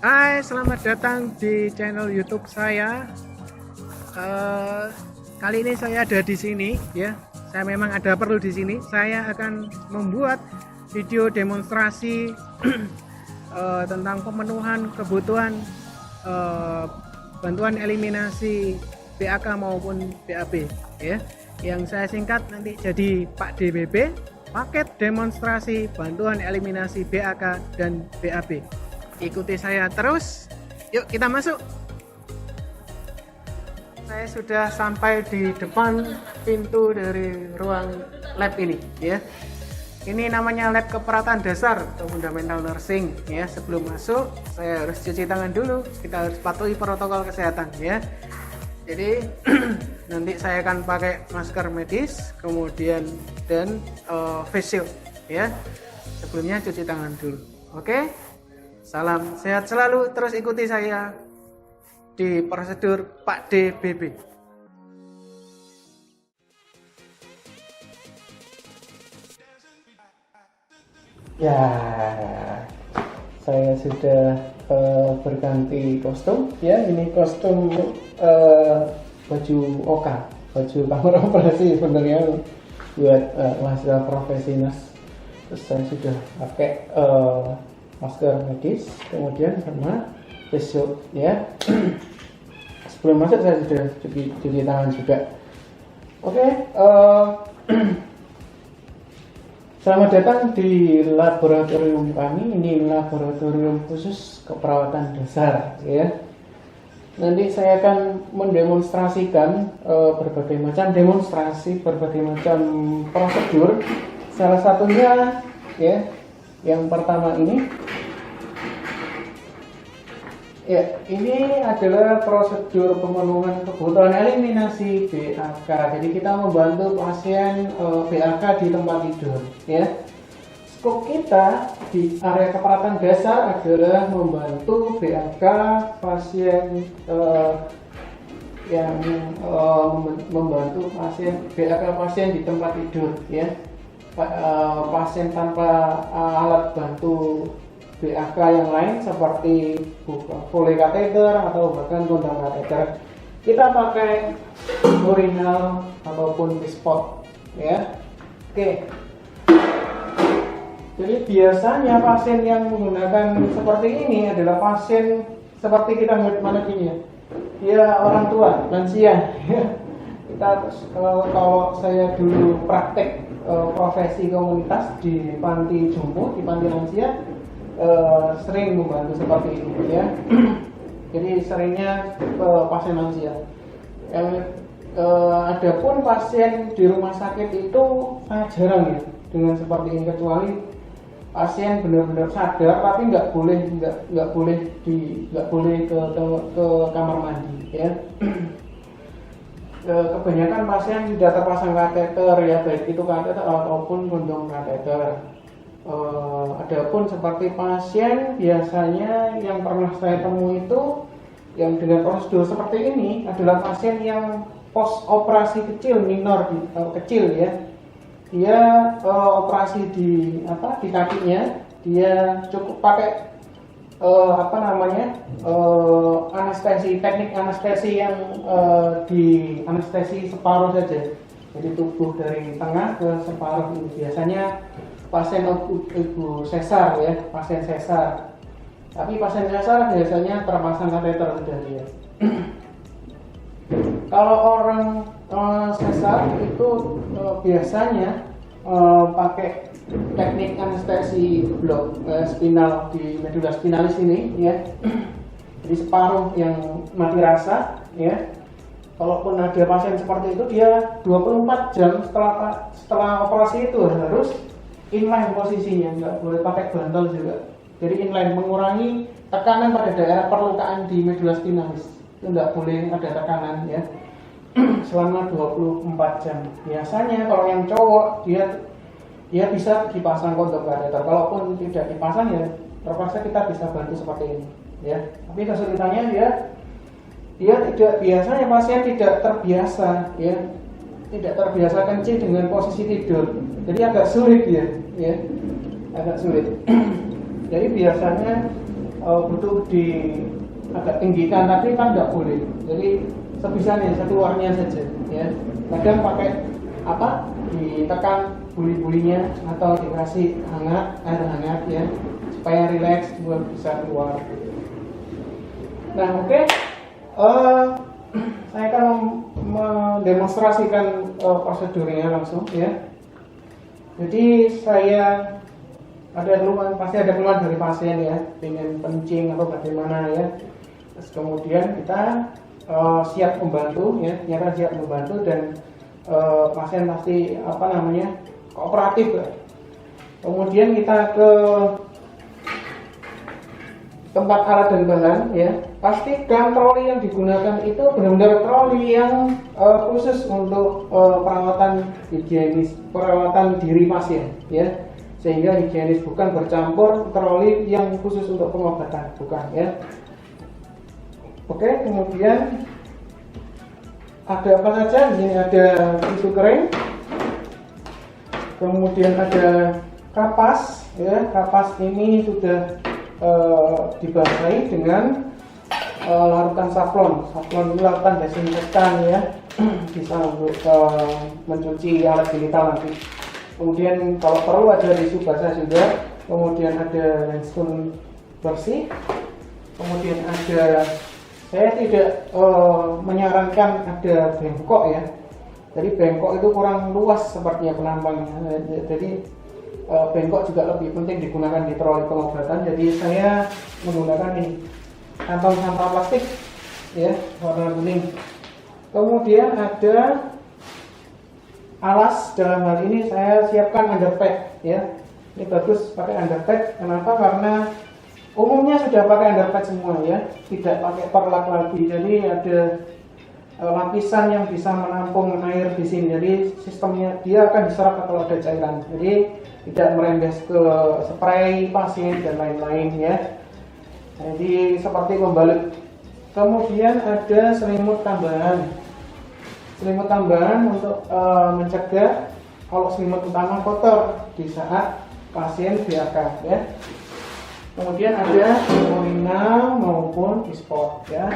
Hai, selamat datang di channel YouTube saya. Kali ini saya ada di sini, ya. Saya memang ada perlu di sini. Saya akan membuat video demonstrasi tentang pemenuhan kebutuhan bantuan eliminasi PAK maupun BAB, ya. Yang saya singkat nanti jadi Pak DBB, paket demonstrasi bantuan eliminasi BAK dan BAB. Ikuti saya terus, yuk kita masuk. Saya sudah sampai di depan pintu dari ruang lab ini, ya. Ini namanya lab keperawatan dasar atau fundamental nursing, ya. Sebelum masuk saya harus cuci tangan dulu, kita harus patuhi protokol kesehatan, ya. Jadi nanti saya akan pakai masker medis, kemudian dan face shield, ya. Sebelumnya cuci tangan dulu, oke? Salam sehat selalu, terus ikuti saya di prosedur Pak DBB. Ya, saya sudah berganti kostum, ya. Ini kostum baju OK, baju kamar operasi sebenarnya buat mahasiswa profesi nurse. Terus saya sudah pakai masker medis, kemudian sama face shield, ya. Sebelum masuk saya sudah cuci tangan juga. Oke, selamat datang di laboratorium kami. Ini laboratorium khusus keperawatan dasar, ya. Nanti saya akan mendemonstrasikan berbagai macam demonstrasi, berbagai macam prosedur. Salah satunya, ya, yang pertama ini, ya, ini adalah prosedur pemenuhan kebutuhan eliminasi BAK. Jadi kita membantu pasien BAK di tempat tidur, ya. Skop kita di area keperawatan dasar adalah membantu BAK pasien yang membantu pasien BAK pasien di tempat tidur, ya. Pasien tanpa alat bantu BAK yang lain seperti Foley kateter atau bahkan kondom kateter, kita pakai urinal ataupun bispot, ya. Oke. Jadi biasanya pasien yang menggunakan seperti ini adalah pasien seperti kita mana gini, ya. Dia orang tua, lansia. Kita kalau saya dulu praktek profesi komunitas di panti jompo, di panti lansia, sering membantu seperti ini, ya. Jadi seringnya pasien lansia. Adapun pasien di rumah sakit itu sangat jarang, ya, dengan seperti ini, kecuali pasien benar-benar sadar tapi nggak boleh ke kamar mandi, ya. Kebanyakan pasien tidak terpasang kateter, ya, baik itu kateter ataupun kondom kateter. Adapun seperti pasien biasanya yang pernah saya temui itu yang dengan prosedur seperti ini adalah pasien yang post operasi kecil, minor, kecil, ya. Dia operasi di kakinya, dia cukup pakai anestesi, teknik anestesi yang di anestesi separuh saja. Jadi tubuh dari tengah ke separuh ini. Biasanya pasien ibu sesar, ya, pasien sesar. Tapi pasien sesar biasanya terpasang kateter sudah, dia. Kalau orang sesar itu biasanya pakai teknik anestesi blok spinal di medula spinalis ini, ya. Jadi separuh yang mati rasa, ya. Kalaupun ada pasien seperti itu, dia 24 jam setelah operasi itu harus inline posisinya, nggak boleh pakai bantal juga. Jadi inline, mengurangi tekanan pada daerah perlukaan di medula spinalis. Itu nggak boleh ada tekanan, ya, selama 24 jam. Biasanya kalau yang cowok dia bisa dipasang kondom kateter. Kalaupun tidak dipasang, ya terpaksa kita bisa bantu seperti ini, ya. Tapi kesulitannya dia tidak biasanya pasien tidak terbiasa, ya, tidak terbiasa kencing dengan posisi tidur. Jadi agak sulit, ya, agak sulit. Jadi biasanya butuh di agak tinggikan, tapi kan nggak boleh. Jadi sebisanya sekeluarnya saja ya. Kadang pakai apa, ditekan buli-bulinya atau dikasih air hangat ya, supaya rileks buat bisa keluar. Nah oke. Saya akan mendemonstrasikan prosedurnya langsung ya. Jadi saya pasti ada keluhan dari pasien ya, ingin kencing atau bagaimana ya. Terus kemudian kita siap membantu ya, nyata siap membantu, dan pasien pasti kooperatif ya. Kemudian kita ke tempat alat dan bahan ya. Pastikan troli yang digunakan itu benar-benar troli yang khusus untuk perawatan higienis, perawatan diri pasien ya, sehingga higienis, bukan bercampur troli yang khusus untuk pengobatan, bukan ya. Oke, kemudian ada apa saja? Di sini ada tisu kering, kemudian ada kapas ya. Kapas ini sudah dibasahi dengan larutan saffron. Saffron ini larutan desinfektan ya, bisa untuk mencuci alat genital nanti. Kemudian kalau perlu ada tisu basah juga. Kemudian ada lensun bersih. Kemudian ada, saya tidak menyarankan ada bengkok ya. Jadi bengkok itu kurang luas sepertinya penampangnya. Jadi bengkok juga lebih penting digunakan di troli pengobatan. Jadi saya menggunakan ini, kantong sampah plastik ya, warna kuning. Kemudian ada alas, dalam hal ini saya siapkan underpad ya. Ini bagus pakai underpad. Kenapa? Karena umumnya sudah pakai underpad semua ya, tidak pakai perlak lagi. Jadi ada lapisan yang bisa menampung air di sini. Jadi sistemnya dia akan diserap kalau ada cairan. Jadi tidak merembes ke spray pasien dan lain-lain ya. Jadi seperti pembalut. Kemudian ada selimut tambahan. Selimut tambahan untuk mencegah kalau selimut utama kotor di saat pasien BAK ya. Kemudian ada urinal maupun ispot ya.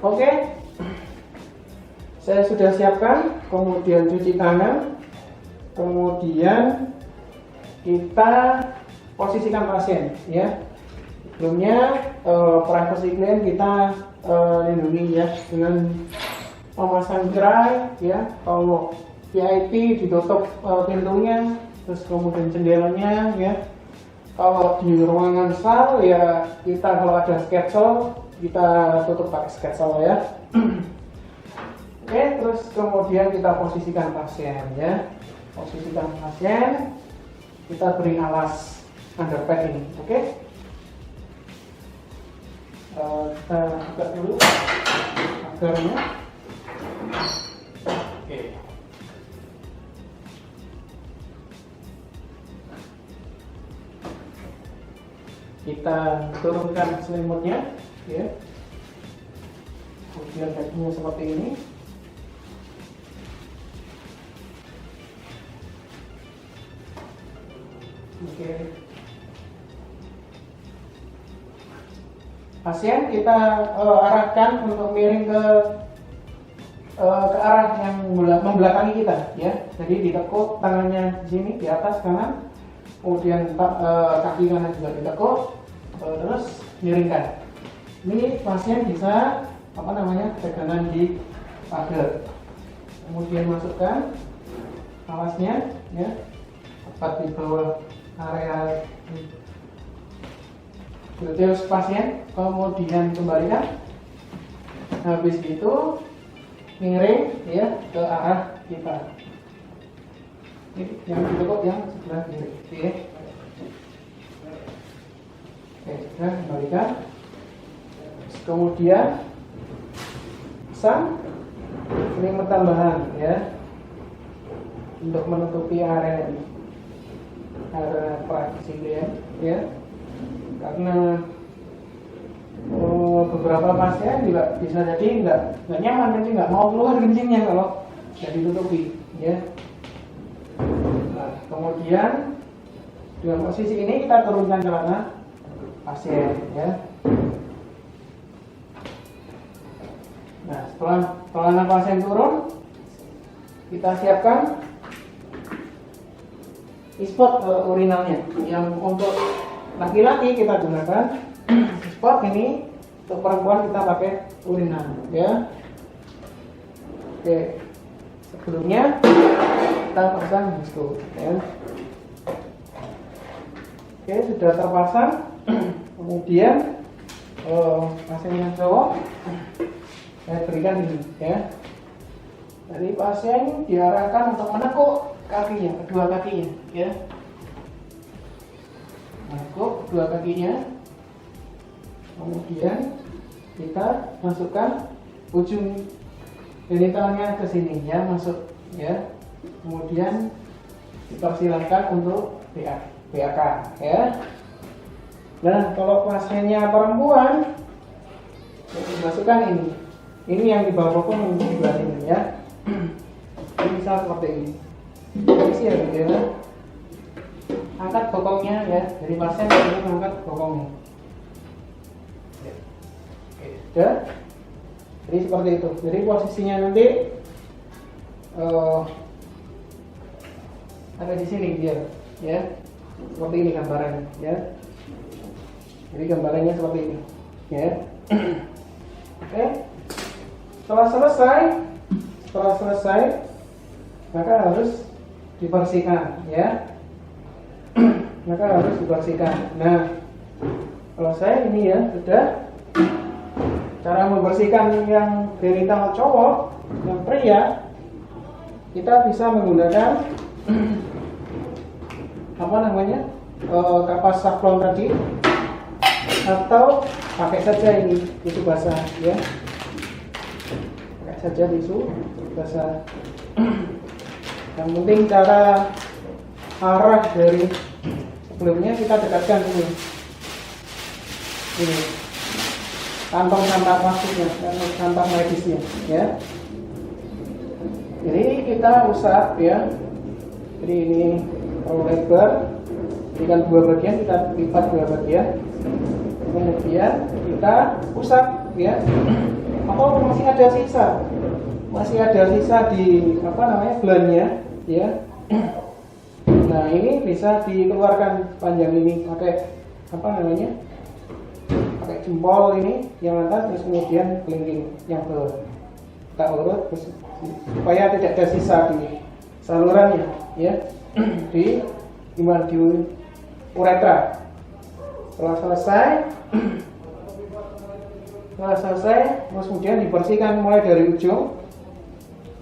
Oke. Saya sudah siapkan. Kemudian cuci tangan. Kemudian kita posisikan pasien ya. Sebelumnya privacy klien kita lindungi ya dengan memasang dry ya. Kalau VIP ditutup pintunya, terus kemudian jendelanya ya. Kalau di ruangan sal ya, kita kalau ada sketsol kita tutup pakai sketsol ya. Oke, terus kemudian kita posisikan pasien ya. Posisikan pasien, kita beri alas underpad ini. Oke. Kita buka dulu agarnya. Oke. Kita turunkan selimutnya ya. Kemudian bajunya seperti ini. Oke. Pasien kita arahkan untuk miring ke arah yang membelakangi kita ya. Jadi ditekuk tangannya di sini di atas kanan, kemudian kaki kanan juga ditekuk, terus miringkan. Ini pasien bisa pegangan di pagar. Kemudian masukkan alasnya ya, tepat di bawah area terus pasien, kemudian kembalikan. Habis itu miring ya ke arah kita. Ini yang ditekuk yang sebelah kiri. Oke, sudah kembalikan. Kemudian pasang selimut tambahan ya untuk menutupi area ini, area praktisi ya. Karena beberapa pasien juga bisa jadi nggak nyaman, kencing, nggak mau keluar kencingnya kalau nggak ditutupi ya. Nah, kemudian dengan posisi ini kita turunkan celana pasien ya. Nah, setelah tekanan pasien turun, kita siapkan e-spot urinalnya. Yang untuk laki-laki kita gunakan e-spot ini, untuk perempuan kita pakai urinal ya. Oke, sebelumnya kita pasang disco ya. Oke, sudah terpasang. Kemudian pasien yang cowok saya berikan ini ya. Jadi pasien diarahkan untuk menekuk kakinya, kedua kakinya ya. Menekuk kedua kakinya. Kemudian kita masukkan ujung genitalnya ke sini ya, masuk ya. Kemudian dipersilakan untuk BAK ya. Nah, kalau pasiennya perempuan, dimasukkan ini. Ini yang di bawah bokong di sebelah ini ya. Ini misal seperti ini. Isi ya, gitu ya. Angkat bokongnya ya. Dari pasien ini angkat bokongnya. Oke, sudah. Jadi seperti itu. Jadi posisinya nanti ada di sini dia, ya. Seperti ini gambarannya, ya. Jadi gambarannya seperti ini, ya. Oke. Setelah selesai, maka harus dibersihkan, ya. Maka harus dibersihkan. Nah, selesai ini ya, sudah. Cara membersihkan yang genital cowok, yang pria, kita bisa menggunakan kapas saffron tadi, atau pakai saja ini tisu basah ya. Pakai saja tisu basah. Yang penting cara arah dari sebelumnya kita dekatkan ini kantong sampah plastiknya, sampah medisnya ya. Jadi kita usap ya. Jadi ini terlalu lebar, jadikan dua bagian, kita lipat dua bagian. Kemudian kita usap ya. Atau masih ada sisa di glandnya ya. Nah, ini bisa dikeluarkan panjang ini pakai pakai jempol ini yang atas, terus kemudian kelingking yang bawah kita urut supaya tidak ada sisa di salurannya ya. di uretra. Setelah selesai terus kemudian dibersihkan mulai dari ujung,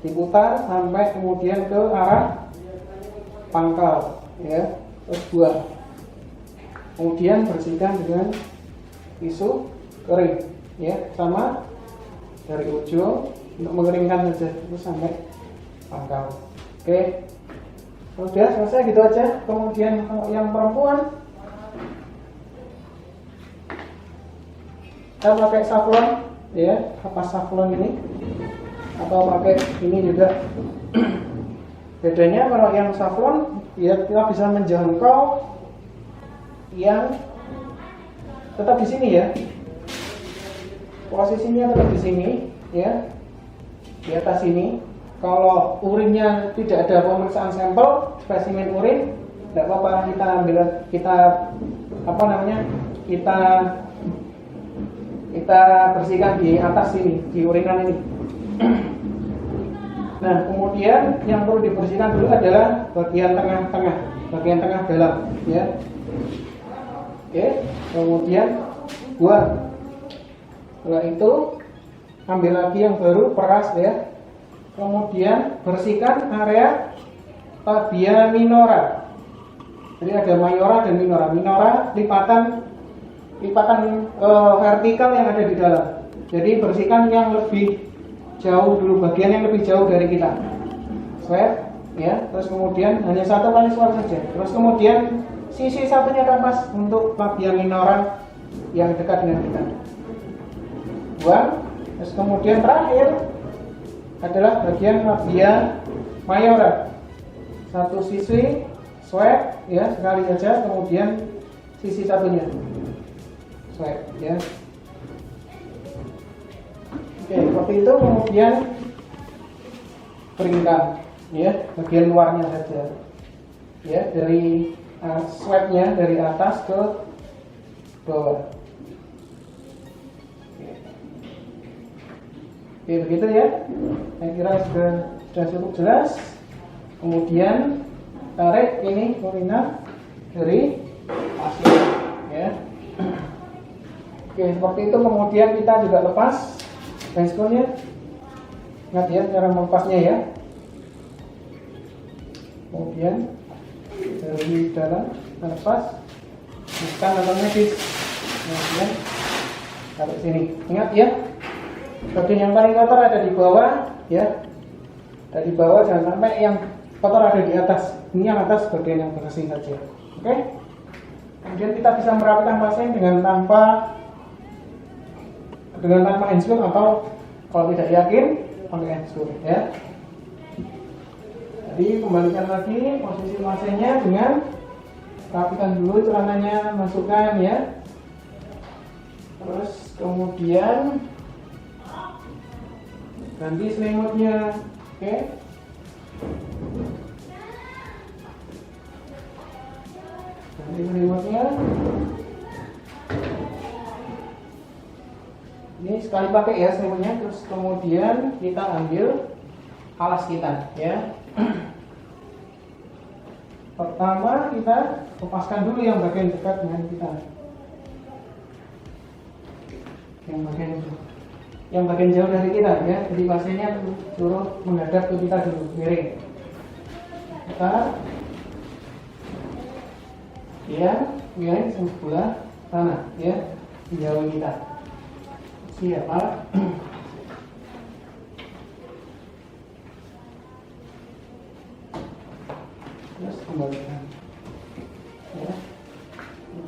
diputar sampai kemudian ke arah pangkal ya, terus buang. Kemudian bersihkan dengan tisu kering ya, sama dari ujung untuk mengeringkan saja terus sampai pangkal. Oke, sudah selesai gitu aja. Kemudian yang perempuan kita pakai saffron ya, kapas saffron ini, atau pakai ini juga. Bedanya kalau yang saffron ya, kita bisa menjangkau yang tetap di sini ya, posisinya tetap di sini ya, di atas ini. Kalau urinnya tidak ada pemeriksaan sampel, spesimen urin, tidak apa-apa, kita bersihkan di atas sini, di urinan ini. Nah, kemudian yang perlu dibersihkan dulu adalah bagian tengah dalam ya. Oke, kemudian buang. Setelah itu ambil lagi yang baru, peras ya. Kemudian bersihkan area tabia minora. Jadi ada mayora dan minora. Minora lipatan vertikal yang ada di dalam. Jadi bersihkan yang lebih jauh dulu, bagian yang lebih jauh dari kita. Swab ya. Terus kemudian hanya satu kali swab saja. Terus kemudian sisi satunya kapas untuk tabia minora yang dekat dengan kita. Buang. Terus kemudian terakhir adalah bagian tabia mayora. Satu sisi swab ya, sekali saja, kemudian sisi satunya. swab ya. Oke, seperti itu. Kemudian keringkan ya bagian luarnya saja ya, dari swabnya dari atas ke bawah. Oke, begitu ya. Saya kira sudah cukup jelas. Kemudian tarik ini urina dari pasien ya. Oke, seperti itu. Kemudian kita juga lepas basecone-nya. Ingat ya cara melepasnya ya. Kemudian dari dalam kita lepas, bukan atau medis. Kemudian taruh sini. Ingat ya, bagian yang paling kotor ada di bawah ya. Dari bawah, jangan sampai yang kotor ada di atas. Ini yang atas bagian yang bersih saja. Oke. Kemudian kita bisa merapikan pasien dengan tanpa ensur, atau kalau tidak yakin pakai ensur ya. Jadi kembalikan lagi posisi pasiennya dengan rapikan dulu celananya, masukkan ya. Terus kemudian ganti selimutnya. Oke. Ganti selimutnya. Ini sekali pakai ya selimutnya. Terus kemudian kita ambil alas kita ya. Pertama kita lepaskan dulu yang bagian dekat dengan kita. Yang bagian jauh dari kita ya. Jadi pasiennya suruh menghadap ke kita dulu, miring. Kita ya, miring sebelah sana ya, menjauhi kita. Siapa? Terus kembalikan ya.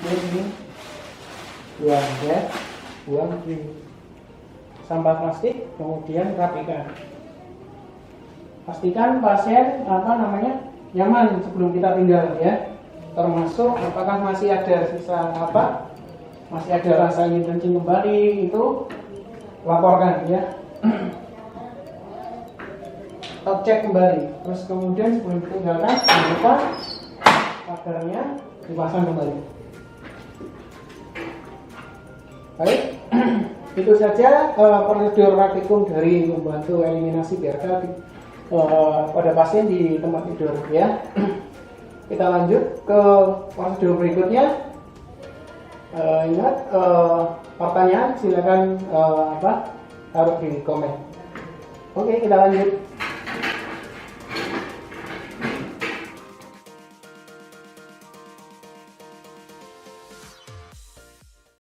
Ini buang ya, buang di sampah plastik, kemudian rapikan. Pastikan pasien nyaman sebelum kita tinggal ya. Termasuk apakah masih ada sisa masih ada rasa ingin kencing kembali, itu laporkan ya. Cek kembali. Terus kemudian sebelum ditinggalkan, jangan lupa pagarnya dipasang kembali. Baik, itu saja prosedur praktikum dari membantu eliminasi BRK pada pasien di tempat tidur ya. Kita lanjut ke prosedur berikutnya. Ingat, pertanyaan silakan taruh di komen. Oke, kita lanjut.